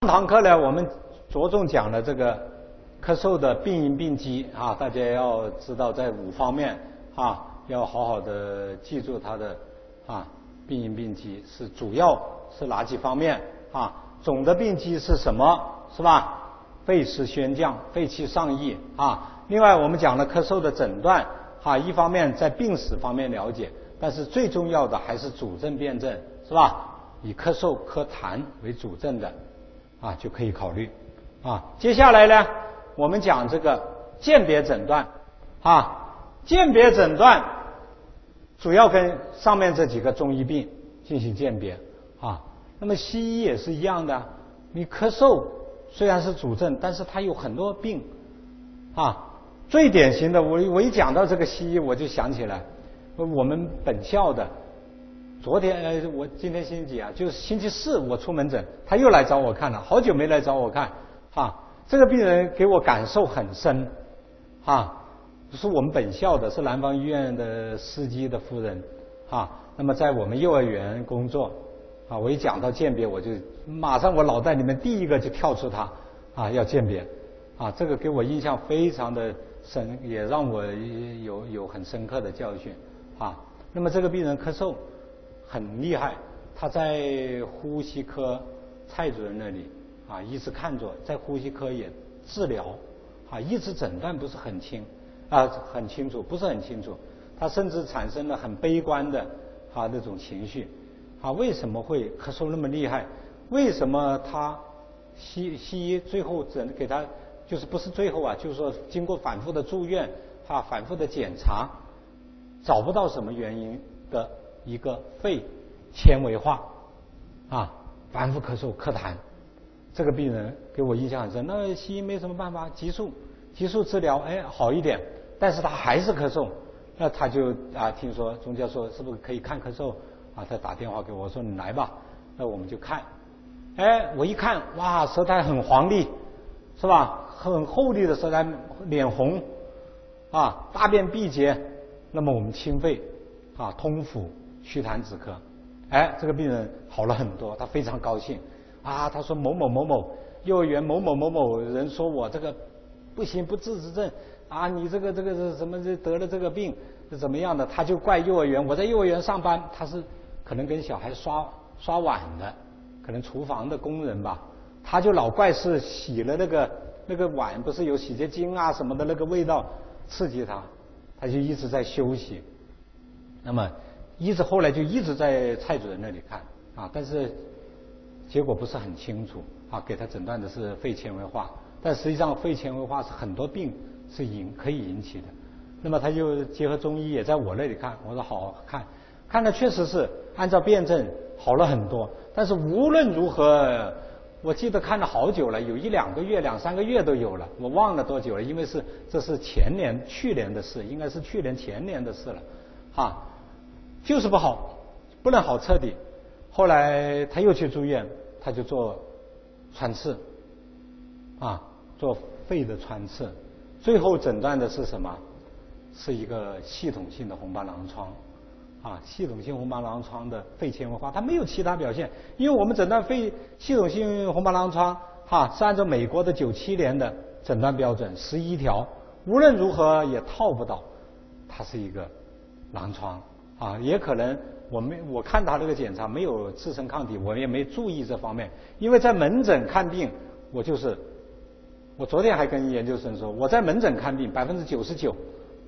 堂课呢，我们着重讲了这个咳嗽的病因病机啊，大家要知道在5方面啊，要好好的记住它的病因病机是主要是哪几方面啊？总的病机是什么？是吧？肺湿宣降，肺气上溢啊。另外我们讲了咳嗽的诊断啊，一方面在病史方面了解，但是最重要的还是主症辨证，是吧？以咳嗽、咳痰为主症的啊，就可以考虑啊。接下来呢，我们讲这个鉴别诊断啊，鉴别诊断主要跟上面这几个中医病进行鉴别啊。那么西医也是一样的，你咳嗽虽然是主症，但是它有很多病啊。最典型的，我一讲到这个西医，我就想起来我们本校的。昨天我今天星期几啊？就是星期4我出门诊，他又来找我看了，好久没来找我看啊。这个病人给我感受很深啊，是我们本校的，是南方医院的司机的夫人啊。那么在我们幼儿园工作啊，我一讲到鉴别，我就马上我脑袋里面第一个就跳出他啊，要鉴别啊，这个给我印象非常的深，也让我有很深刻的教训啊。那么这个病人咳嗽很厉害，他在呼吸科蔡主任那里啊一直看着，在呼吸科也治疗啊，一直诊断不是很清楚，不是很清楚。他甚至产生了很悲观的那种情绪啊，为什么会咳嗽那么厉害？为什么他西医最后给他就是不是最后啊，就是说经过反复的住院反复的检查，找不到什么原因的一个肺纤维化啊，反复咳嗽咳痰，这个病人给我印象很深。那西医没什么办法，急速治疗，好一点，但是他还是咳嗽。那他就听说钟教授是不是可以看咳嗽啊？他打电话给我说你来吧，那我们就看。我一看，哇，舌苔很黄腻，是吧？很厚腻的舌苔，脸红啊，大便闭结。那么我们清肺通腑祛痰止咳，这个病人好了很多，他非常高兴啊。他说某某某某幼儿园某某某某人说我这个不行，不治之症啊，你这个是什么得了这个病是怎么样的？他就怪幼儿园。我在幼儿园上班，他是可能跟小孩刷碗的，可能厨房的工人吧，他就老怪是洗了那个碗不是有洗洁精啊什么的那个味道刺激他，他就一直在休息。那么后来就一直在蔡主任那里看但是结果不是很清楚给他诊断的是肺纤维化，但实际上肺纤维化是很多病是可以引起的。那么他就结合中医也在我那里看，我说好看的确实是按照辩证好了很多，但是无论如何我记得看了好久了，有1-2个月2-3个月都有了，我忘了多久了，因为这是去年的事，应该是去年前年的事了就是不好，不能好彻底。后来他又去住院，他就做穿刺做肺的穿刺，最后诊断的是什么？是一个系统性的红斑狼疮系统性红斑狼疮的肺纤维化，它没有其他表现。因为我们诊断肺系统性红斑狼疮是按照美国的97年的诊断标准11条，无论如何也套不到它是一个狼疮也可能我看他这个检查没有自身抗体，我也没注意这方面。因为在门诊看病，我昨天还跟研究生说，我在门诊看病99%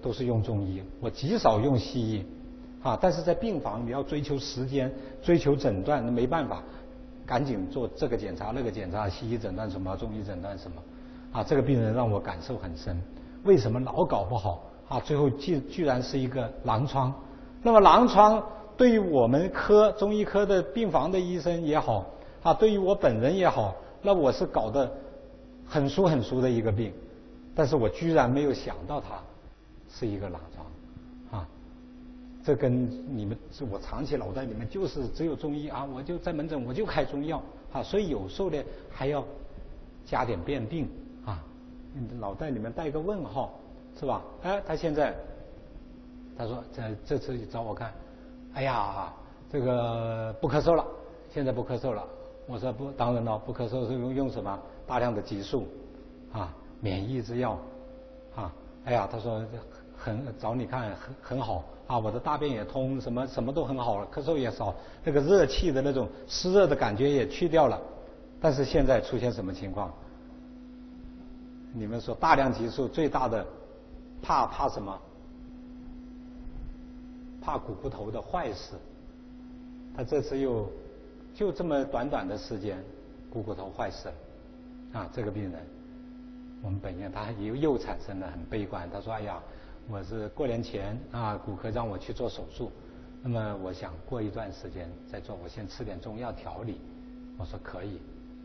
都是用中医，我极少用西医但是在病房你要追求时间，追求诊断，那没办法，赶紧做这个检查那个检查，西医诊断什么，中医诊断什么这个病人让我感受很深。为什么老搞不好最后居然是一个狼疮？那么狼疮对于我们中医科的病房的医生也好对于我本人也好，那我是搞得很熟的一个病，但是我居然没有想到它是一个狼疮这跟你们是我长期脑袋里面就是只有中医我就在门诊我就开中药所以有时候呢还要加点辨病脑袋里面带个问号，是吧？他现在他说这次找我看，这个不咳嗽了，现在不咳嗽了，我说不，当然了，不咳嗽是用什么？大量的激素，免疫之药，哎呀，他说找你看很好我的大便也通，什么都很好了，咳嗽也少，那个热气的那种湿热的感觉也去掉了。但是现在出现什么情况？你们说大量激素最大的怕什么？怕骨头的坏死。他这次就这么短短的时间，骨头坏死了这个病人，我们本院他又产生了很悲观。他说：“哎呀，我是过年前骨科让我去做手术，那么我想过一段时间再做，我先吃点中药调理。”我说可以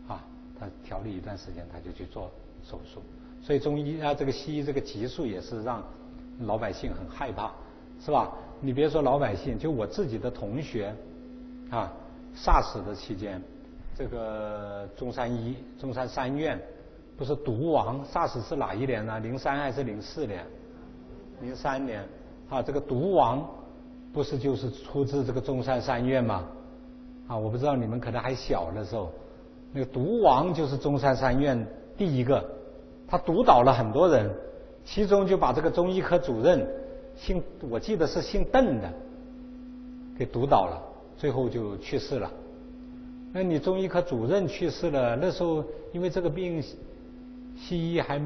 他调理一段时间他就去做手术。所以中医这个西医这个激素也是让老百姓很害怕，是吧？你别说老百姓，就我自己的同学SARS 的期间，这个中山三院不是毒王 ，SARS 是哪一年呢？03还是04年？03年这个毒王不是就是出自这个中山三院吗？我不知道你们可能还小的时候，那个毒王就是中山三院第一个，他毒倒了很多人，其中就把这个中医科主任我记得是姓邓的给毒倒了，最后就去世了。那你中医科主任去世了，那时候因为这个病西医还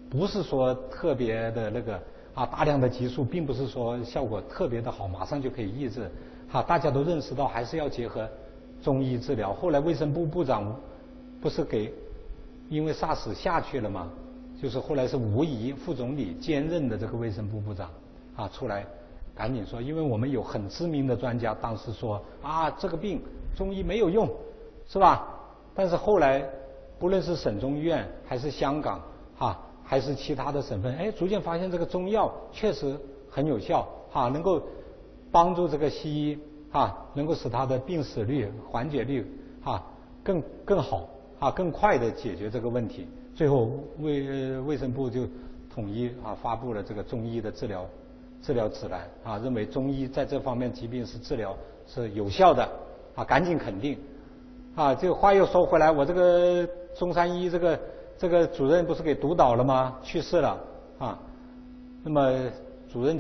不是说特别的那个大量的激素并不是说效果特别的好，马上就可以抑制大家都认识到还是要结合中医治疗。后来卫生部部长不是因为 SARS 下去了嘛，就是后来是吴仪副总理兼任的这个卫生部部长出来赶紧说，因为我们有很知名的专家当时说这个病中医没有用，是吧？但是后来不论是省中医院还是香港还是其他的省份，逐渐发现这个中药确实很有效能够帮助这个西医能够使它的病死率缓解率更好更快的解决这个问题。最后卫生部就统一发布了这个中医的治疗指南认为中医在这方面疾病是治疗是有效的赶紧肯定这个话又说回来，我这个中山医这个主任不是给毒倒了吗？去世了那么主任